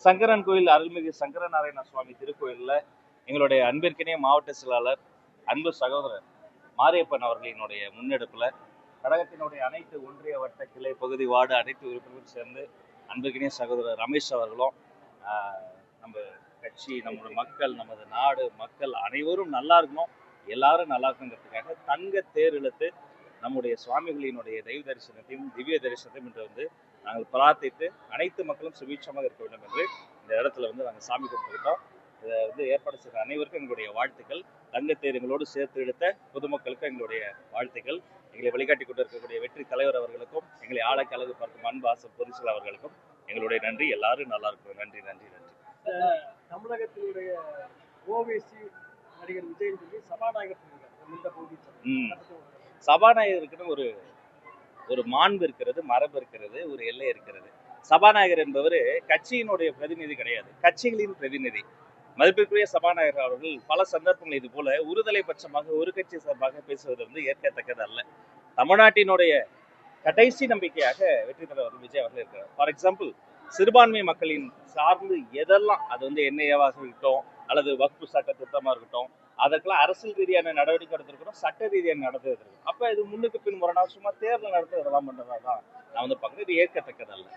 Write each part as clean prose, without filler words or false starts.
சங்கரன் கோயில் அருள்மிகு சங்கரநாராயண சுவாமி திருக்கோயிலில் எங்களுடைய அன்பிற்கினே மாவட்ட செயலாளர் அன்பு சகோதரர் மாரியப்பன் அவர்களினுடைய முன்னெடுப்பில் கழகத்தினுடைய அனைத்து ஒன்றிய வட்ட கிளை பகுதி வார்டு அனைத்து உறுப்பினரும் சேர்ந்து அன்பிற்கினே சகோதரர் ரமேஷ் அவர்களும் நம்ம கட்சி, நம்மளோட மக்கள், நமது நாடு, மக்கள் அனைவரும் நல்லா இருக்கணும், எல்லாரும் நல்லா இருக்கணுங்கிறதுக்காக தங்க தேர் இழுத்து நம்முடைய சுவாமிகளினுடைய தெய்வ தரிசனத்தையும் திவ்ய தரிசனத்தையும் இன்று நாங்கள் பிரார்த்தித்து அனைத்து மக்களும் சுபீட்சமாக இருக்க வேண்டும் என்று இந்த இடத்துல நாங்கள் சாமி கொடுத்துக்கிட்டோம். இதை ஏற்பாடு செய்த அனைவருக்கும் எங்களுடைய வாழ்த்துக்கள். தங்கத்தேர் எங்களோடு சேர்த்து எடுத்த பொதுமக்களுக்கும் எங்களுடைய வாழ்த்துக்கள். எங்களை வழிகாட்டி கொண்டு இருக்கக்கூடிய வெற்றி தலைவர் அவர்களுக்கும், எங்களை ஆளக்கு அழகு பார்க்கும் அன்பாசம் பொதுச்செயலாளர் அவர்களுக்கும் எங்களுடைய நன்றி. எல்லாரும் நல்லா இருக்கும். நன்றி நன்றி நன்றி. தமிழகத்தினுடைய ஓபிசி நடிகர் விஜய் சொல்லி சபாநாயகர் சபாநாயகருக்குன்னு ஒரு மாண்பு இருக்கிறது, மரபு இருக்கிறது, ஒரு எல்லை இருக்கிறது. சபாநாயகர் என்பவர் கட்சியினுடைய பிரதிநிதி கிடையாது, கட்சிகளின் பிரதிநிதி. மதிப்பிற்குரிய சபாநாயகர் அவர்கள் பல சந்தர்ப்பங்கள் இது போல ஒருதலை பட்சமாக ஒரு கட்சி சார்பாக பேசுவது ஏற்கத்தக்கது அல்ல. தமிழ்நாட்டினுடைய கடைசி நம்பிக்கையாக வெற்றி தலைவர் விஜய் அவர்கள் இருக்கிறார். ஃபார் எக்ஸாம்பிள், சிறுபான்மை மக்களின் சார்ந்து எதெல்லாம், அது என்ஐஏவாக இருக்கட்டும் அல்லது வக்ஃபு சட்ட திட்டமாக இருக்கட்டும், அதற்கெல்லாம் அரசியல் ரீதியான நடவடிக்கை எடுத்திருக்கிறோம், சட்ட ரீதியான நடத்திருக்கிறோம். அப்ப இது முன்னுக்கு பின் முரணா சும்மா தேர்தல் நடத்த இதெல்லாம் பண்றதாதான் நான் பார்க்கறது இது ஏற்கத்தக்கதல்ல.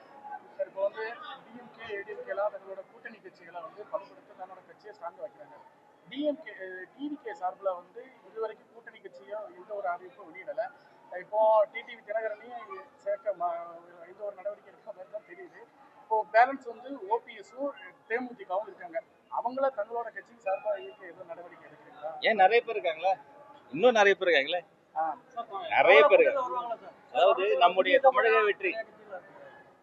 இப்போ டிஎம்கே ஏடிஎம்கேலாம் தங்களோட கூட்டணி கட்சிகளை பலப்படுத்த தன்னோட கட்சியை ஸ்ட்ராங் வைக்கிறாங்க. டிவிகே சார்பில் இதுவரைக்கும் கூட்டணி கட்சியும் எந்த ஒரு அறிவிப்பும் வெளியிடலை. இப்போ டிடிவி தினகரனையும் சேர்க்க எந்த ஒரு நடவடிக்கை எடுக்கிற மாதிரி தான் தெரியுது. இப்போ பேலன்ஸ் ஓபிஎஸும் தேமுதிகவும் இருக்காங்க. அவங்கள தங்களோட கட்சி சார்பாக இயக்க எதுவும் நடவடிக்கை எடுக்கிறீங்களா? ஏன் நிறைய பேர் இருக்காங்களே, இன்னும் நிறைய பேர் இருக்காங்களே, நிறைய பேர். அதாவது நம்முடைய தமிழக வெற்றி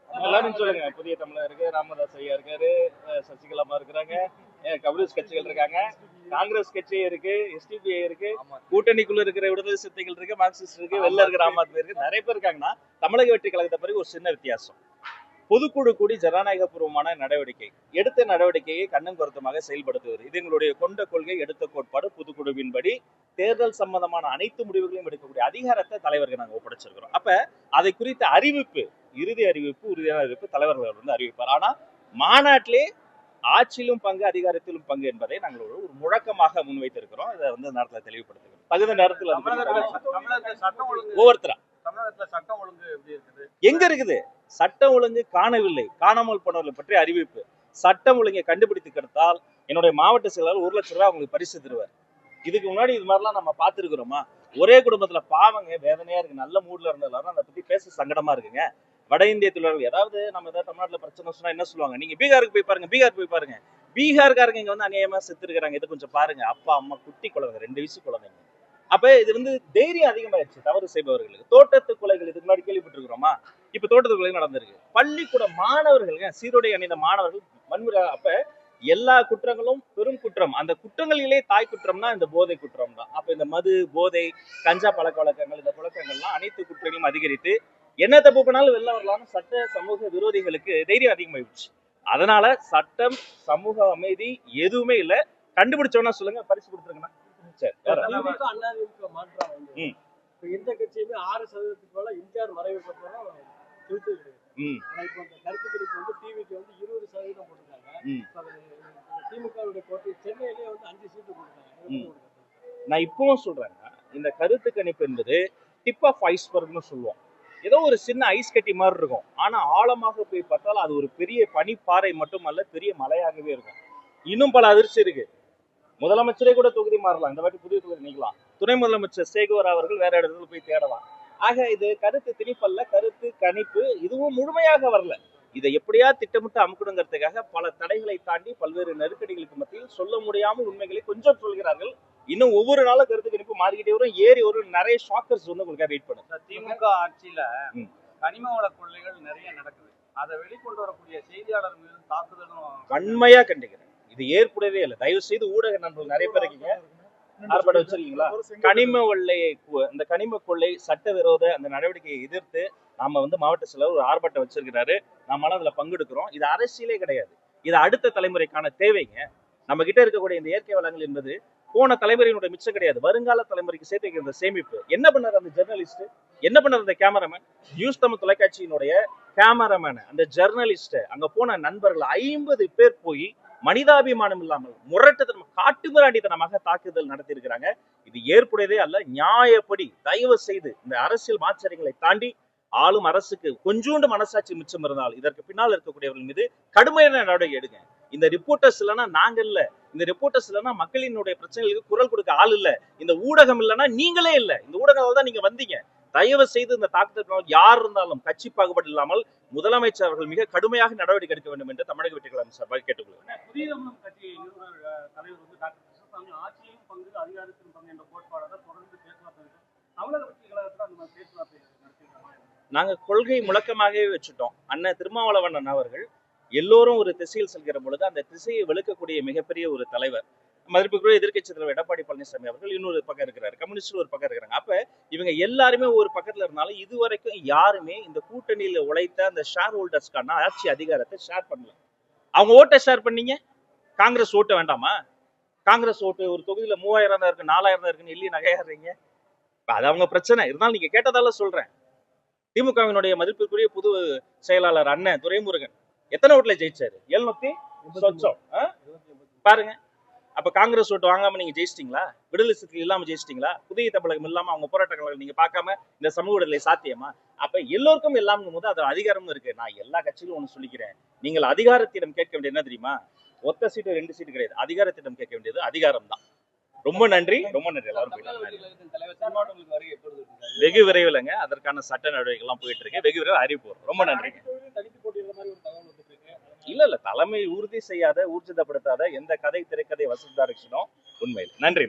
எல்லாரும் சொல்லுங்க, புதிய தமிழர் இருக்கு, ராமதாஸ் ஐயா இருக்காரு, சசிகலாமா இருக்கிறாங்க, கம்யூனிஸ்ட் கட்சிகள் இருக்காங்க, காங்கிரஸ் கட்சி இருக்கு, எஸ்டிபிஐ இருக்கு, கூட்டணிக்குள்ள இருக்கிற விடுதலை சிறுத்தைகள் இருக்கு, மார்க்சிஸ்ட் இருக்கு, வெளில இருக்கிற ஆம் ஆத்மி இருக்கு, நிறைய பேர் இருக்காங்கன்னா தமிழக வெற்றி கழகத்தை பிறகு ஒரு சின்ன வித்தியாசம். பொதுக்குழு கூடி ஜனநாயகபூர்வமான நடவடிக்கை எடுத்த நடவடிக்கையை கண்ணும் கருத்துமாக செயல்படுத்துவது இது எங்களுடைய கொண்ட கொள்கை. எடுத்த கோட்பாடு பொதுக்குழுவின்படி தேர்தல் சம்பந்தமான அனைத்து முடிவுகளையும் எடுக்கக்கூடிய அதிகாரத்தை தலைவர்கள் நாங்கள் ஒப்படைச்சிருக்கிறோம். அப்ப அதை குறித்த அறிவிப்பு, இறுதி அறிவிப்பு, உறுதியான அறிவிப்பு தலைவர்கள் அறிவிப்பார். ஆனா மாநாட்டிலே ஆட்சியிலும் பங்கு, அதிகாரத்திலும் பங்கு என்பதை நாங்கள் ஒரு முழக்கமாக முன்வைத்திருக்கிறோம். இதை நேரத்தில் தெளிவுபடுத்துகிறோம். தகுந்த நேரத்தில் ஒவ்வொருத்தரா தமிழகத்துல சட்டம் ஒழுங்கு எப்படி இருக்குது, எங்க இருக்குது? சட்டம் ஒழுங்கு காணவில்லை, காணாமல் போனவர்களை பற்றி அறிவிப்பு. சட்டம் ஒழுங்கை கண்டுபிடித்து கிடைத்தால் என்னுடைய மாவட்ட செயலாளர் 1 லட்சம் ரூபாய் அவங்களுக்கு பரிசு தருவார். இதுக்கு முன்னாடி இது மாதிரிலாம் நம்ம பார்த்துருக்கிறோமா? ஒரே குடும்பத்துல பாவங்க, வேதனையா இருக்கு, நல்ல மூட்ல இருந்ததாலும் அதை பத்தி பேச சங்கடமா இருக்குங்க. வட இந்திய தொழிலாளர்கள் ஏதாவது நம்ம ஏதாவது தமிழ்நாட்டுல பிரச்சனை சொன்னா என்ன சொல்லுவாங்க? நீங்க பீகாருக்கு போய் பாருங்க, போய் பாருங்க, பீகார்காரங்க இங்க அநியாயமா செத்து இருக்கிறாங்க, இது கொஞ்சம் பாருங்க, அப்பா அம்மா குட்டி குழந்தைங்க, 2 வயசு குழந்தைங்க. அப்ப இது தைரியம் அதிகமாயிருச்சு தவறு செய்பவர்களுக்கு. தோட்டத்து கொலைகள் இதுக்கு முன்னாடி கேள்விப்பட்டிருக்கிறோமா? இப்ப தோட்டத்து கொலை நடந்திருக்கு. பள்ளிக்கூட மாணவர்கள், சீருடை அணிந்த மாணவர்கள் வன்முறை. அப்ப எல்லா குற்றங்களும் பெரும் குற்றம். அந்த குற்றங்களிலே தாய் குற்றம்னா இந்த போதை குற்றம் தான். அப்ப இந்த மது, போதை, கஞ்சா பழக்க வழக்கங்கள், இந்த புழக்கங்கள்லாம் அனைத்து குற்றங்களும் அதிகரித்து என்ன தப்பு பண்ணாலும் வெளில வரலாம்னு சட்ட சமூக விரோதிகளுக்கு தைரியம் அதிகமாயிடுச்சு. அதனால சட்டம், சமூக அமைதி எதுவுமே இல்ல. கண்டுபிடிச்சோன்னா சொல்லுங்க, பரிசு கொடுத்துருங்கண்ணா. எந்த கட்சியுமே 6% போல எம்ஜிஆர் மறைவுக்கு அப்புறம் கருத்து கணிப்பு டிவிக்கு 20% போட்டிருக்காங்க. திமுக கோட்டை சென்னையிலேயே 5 சீட்டு போட்டிருக்காங்க. நான் இப்பவும் சொல்றேன், இந்த கருத்து கணிப்பு என்பது டிப் ஆஃப் ஐஸ்பர்க்னு சொல்லுவோம். ஏதோ ஒரு சின்ன ஐஸ் கட்டி மாதிரி இருக்கும். ஆனா ஆழமாக போய் பார்த்தால் அது ஒரு பெரிய பனிப்பாறை மட்டுமல்ல, பெரிய மலையாகவே இருக்கும். இன்னும் பல அதிர்ச்சி இருக்கு. முதலமைச்சரே கூட தொகுதி மாறலாம், இந்த வாட்டி புதிய தொகுதி நீக்கலாம். துணை முதலமைச்சர் சேகர் அவர்கள் வேற இடத்துல போய் தேடலாம். ஆக இது கருத்து திணிப்பல்ல, கருத்து கணிப்பு. இதுவும் முழுமையாக வரல. இதை எப்படியா திட்டமிட்டு அமுக்கணுங்கிறதுக்காக பல தடைகளை தாண்டி பல்வேறு நெருக்கடிகளுக்கு மத்தியில் சொல்ல முடியாமல் உண்மைகளை கொஞ்சம் சொல்கிறார்கள். இன்னும் ஒவ்வொரு நாளும் கருத்து கணிப்பு மாறிக்கிட்டே வரும். ஏறி ஒரு நிறைய ஷாக்கர்ஸ் உங்களுக்காக வெயிட் பண்ணுங்க. திமுக ஆட்சியில கனிம வள கொள்ளைகள் நிறைய நடக்குது. அதை வெளிக்கொண்டு வரக்கூடிய செய்தியாளர் மீது தாக்குதலும் வன்மையா கண்டிக்கிறேன். இது ஏற்புடையதே இல்லை. தயவு செய்து ஊடக நண்பர்கள் நிறைய பேர் இருக்கீங்க, ஆர்ப்பாட்டம் வச்சிருக்கீங்களா? கனிம கொள்ளையை, இந்த கனிம கொள்ளை சட்டவிரோத அந்த நடவடிக்கையை எதிர்த்து நாம மாவட்ட செயலர் ஒரு ஆர்ப்பாட்டம் வச்சிருக்கிறாரு. நாம அதுல பங்கெடுக்கிறோம். இது அரசியலே கிடையாது, இது அடுத்த தலைமுறைக்கான தேவைங்க. நம்ம கிட்ட இருக்கக்கூடிய இந்த இயற்கை வளங்கள் என்பது போன தலைமுறையினுடைய மிச்சம் கிடையாது, வருங்கால தலைமுறைக்கு சேர்த்து வைக்கிற இந்த சேமிப்பு. என்ன பண்ணாரு அந்த ஜெர்னலிஸ்ட், என்ன பண்ணாரு அந்த கேமராமேன், நியூஸ் தமிழ் தொலைக்காட்சியினுடைய கேமராமேன், அந்த ஜெர்னலிஸ்ட், அங்க போன நண்பர்கள் 50 பேர் போய் மனிதாபிமானம் இல்லாமல் முரட்டுத்தனம் காட்டுமிராண்டித்தனமாக தாக்குதல் நடத்தி இருக்கிறாங்க. இது ஏற்புடையதே அல்ல. நியாயப்படி தயவு செய்து இந்த அரசியல் மாச்சரியங்களை தாண்டி ஆளும் அரசுக்கு கொஞ்சோண்டு மனசாட்சி மிச்சம் இருந்தால் இதற்கு பின்னால் இருக்கக்கூடியவர்கள் மீது கடுமையான நடவடிக்கை எடுங்க. இந்த ரிப்போர்ட்டர்ஸ் இல்லைன்னா நாங்க இல்ல, இந்த ரிப்போர்ட்டர்ஸ் இல்லைன்னா மக்களினுடைய பிரச்சனைகளுக்கு குரல் கொடுக்க ஆள் இல்ல, இந்த ஊடகம் இல்லைன்னா நீங்களே இல்ல, இந்த ஊடகம் தான் நீங்க வந்தீங்க. தயவு செய்து இந்த தாக்குதல் யார் இருந்தாலும் கட்சி பாகுபாடு இல்லாமல் முதலமைச்சர் அவர்கள் மிக கடுமையாக நடவடிக்கை எடுக்க வேண்டும் என்று தமிழக வெற்றிக்கழகம் சார்பாக கேட்டுக்கொள்கிறேன். புதிய தமிழகம் கட்சி நிறுவனர் தலைவர் வந்து டாக்டர் கிருஷ்ணசாமி ஆட்சியும் பங்கு அதிகாரத்திலும் பங்கு என்ற கோட்பாடாக தொடர்ந்து பேச்சுவார்த்தை தமிழக வெற்றிக்கழகத்தில் அந்த மாதிரி பேச்சுவார்த்தை நடத்திருக்காங்க. நாங்க கொள்கை முழக்கமாகவே வச்சுட்டோம். அண்ணன் திருமாவளவன் அண்ணா அவர்கள் எல்லோரும் ஒரு திசையில் செல்கிற பொழுது அந்த திசையை வெளுக்கக்கூடிய மிகப்பெரிய ஒரு தலைவர். மதிப்புக்குரிய எதிர்க்கட்சி தலைவர் எடப்பாடி பழனிசாமி அவர்கள் இன்னொரு பக்கம் இருக்கிறாரு, கம்யூனிஸ்ட் ஒரு பக்கம் இருக்கிறாங்க. அப்ப இவங்க எல்லாருமே ஒரு பக்கத்துல இருந்தாலும் இதுவரைக்கும் யாருமே இந்த கூட்டணியில உழைத்த அந்த ஷேர் ஹோல்டர்ஸ்க்கான ஆட்சி அதிகாரத்தை ஷேர் பண்ணல. அவங்க ஓட்டை ஷேர் பண்ணீங்க, காங்கிரஸ் ஓட்டு வேண்டாமா? காங்கிரஸ் ஓட்டு ஒரு தொகுதியில 3000 தான் இருக்கு, 4000 தான் இருக்குன்னு எள்ளி நகையாடுறீங்க. அது அவங்க பிரச்சனை. இருந்தாலும் நீங்க கேட்டதால சொல்றேன். திமுகவினுடைய மதிப்பிற்குரிய புது செயலாளர் அண்ணன் துரைமுருகன் எத்தனை ஓட்டுல ஜெயிச்சாரு? 700 பாருங்க. அப்ப காங்கிரஸ் ஓட்டு வாங்காம நீங்க ஜெயிச்சிட்டீங்களா? விடுதலை சிறுத்தைகள் இல்லாம ஜெயிச்சிட்டீங்களா? புதிய தமிழகம் இல்லாம அவங்க போராட்டங்களை நீங்க பார்க்காம இந்த சமூக விடுதலை சாத்தியமா? அப்ப எல்லோருக்கும் எல்லாம் போது அது அதிகாரமும் இருக்கு. நான் எல்லா கட்சியிலும் ஒண்ணு சொல்லிக்கிறேன், நீங்கள் அதிகாரத்திடம் கேட்க வேண்டியது என்ன தெரியுமா? ஒத்த சீட்டு 2 சீட்டு கிடையாது, அதிகாரத்திடம் கேட்க வேண்டியது அதிகாரம் தான். ரொம்ப நன்றி, ரொம்ப நன்றி எல்லாரும். வெகு விரைவில்ங்க அதற்கான சட்ட நடவடிக்கை எல்லாம் போயிட்டு இருக்கு. வெகு விரைவில் அறிவிப்போம். ரொம்ப நன்றி. இல்ல தலைமை உறுதி செய்யாத ஊர்ஜிதப்படுத்தாத எந்த கதை திரைக்கதை வசூல் டைரக்ஷனும் உண்மையில். நன்றி.